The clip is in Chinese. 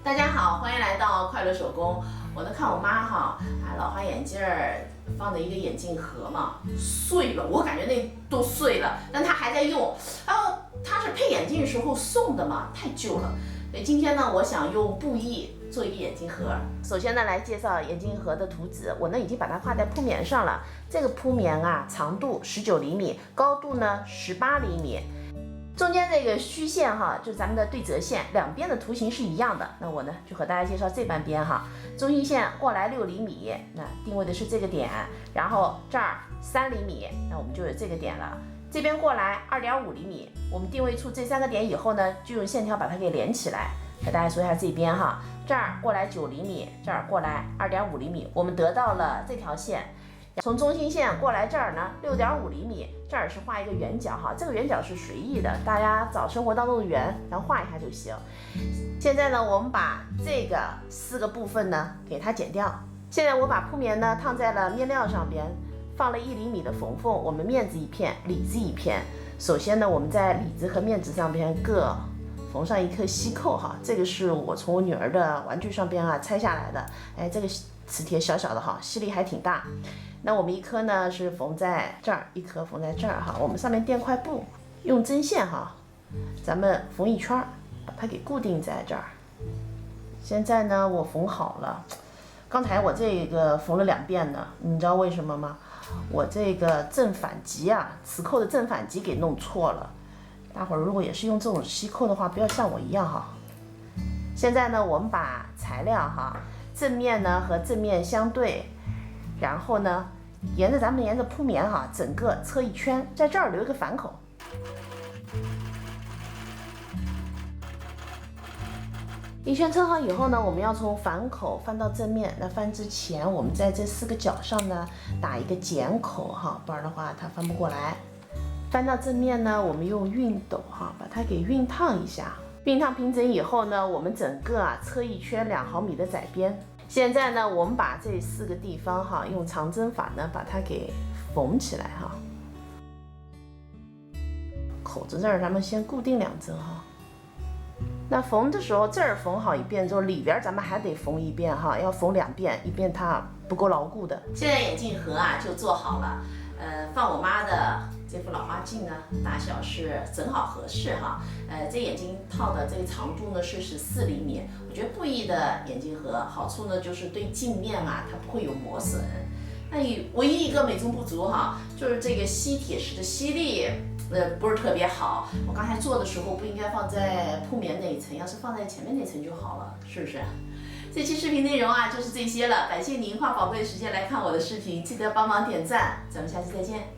大家好，欢迎来到快乐手工。我呢看我妈哈，老花眼镜放的一个眼镜盒嘛，碎了，我感觉那都碎了，但她还在用。然后她是配眼镜的时候送的嘛，太旧了。所以今天呢，我想用布艺做一个眼镜盒。首先呢，来介绍眼镜盒的图纸，我呢已经把它画在铺棉上了。这个铺棉啊，长度19厘米，高度呢18厘米。中间这个虚线哈，就是咱们的对折线，两边的图形是一样的。那我呢就和大家介绍这半边哈，中心线过来6厘米，那定位的是这个点，然后这儿3厘米，那我们就有这个点了。这边过来2.5厘米，我们定位出这3个点以后呢，就用线条把它给连起来。和大家说一下这边哈，这儿过来9厘米，这儿过来2.5厘米，我们得到了这条线。从中心线过来这儿呢，6.5厘米，这儿是画一个圆角哈，这个圆角是随意的，大家找生活当中的圆，然后画一下就行。现在呢，我们把这个4个部分呢给它剪掉。现在我把铺棉呢烫在了面料上边，放了1厘米的缝缝，我们面子一片，里子一片。首先呢，我们在里子和面子上边各缝上一颗锡扣哈，这个是我从我女儿的玩具上边啊拆下来的，哎，这个磁铁小小的哈，吸力还挺大。那我们一颗呢是缝在这儿，一颗缝在这儿哈。我们上面垫块布，用针线哈，咱们缝一圈，把它给固定在这儿。现在呢我缝好了，刚才我这个缝了2遍呢，你知道为什么吗？我这个正反极啊，磁扣的正反极给弄错了。大伙儿如果也是用这种锡扣的话，不要像我一样哈。现在呢，我们把材料哈，正面呢和正面相对，然后呢，沿着铺棉哈，整个车一圈，在这儿留一个反口。一圈车好以后呢，我们要从反口翻到正面。那翻之前，我们在这4个角上呢打一个剪口哈，不然的话它翻不过来。翻到正面呢，我们用熨斗哈把它给熨烫一下。熨烫平整以后呢，我们整个车一圈2毫米的窄边。现在呢，我们把这4个地方哈，用长针法呢把它给缝起来哈。口子这儿咱们先固定2针哈。那缝的时候这儿缝好一遍之后，里边咱们还得缝一遍哈，要缝2遍，以便它不够牢固的。现在眼镜盒啊就做好了，放我妈的这副老花镜呢，大小是正好合适哈。这眼镜套的这个长度呢是14厘米。我觉得布艺的眼镜盒好处呢，就是对镜面啊它不会有磨损。那唯一一个美中不足哈，就是这个吸铁石的吸力，不是特别好。我刚才做的时候不应该放在铺棉那一层，要是放在前面那层就好了，是不是？这期视频内容啊就是这些了，感谢您花宝贵的时间来看我的视频，记得帮忙点赞，咱们下期再见。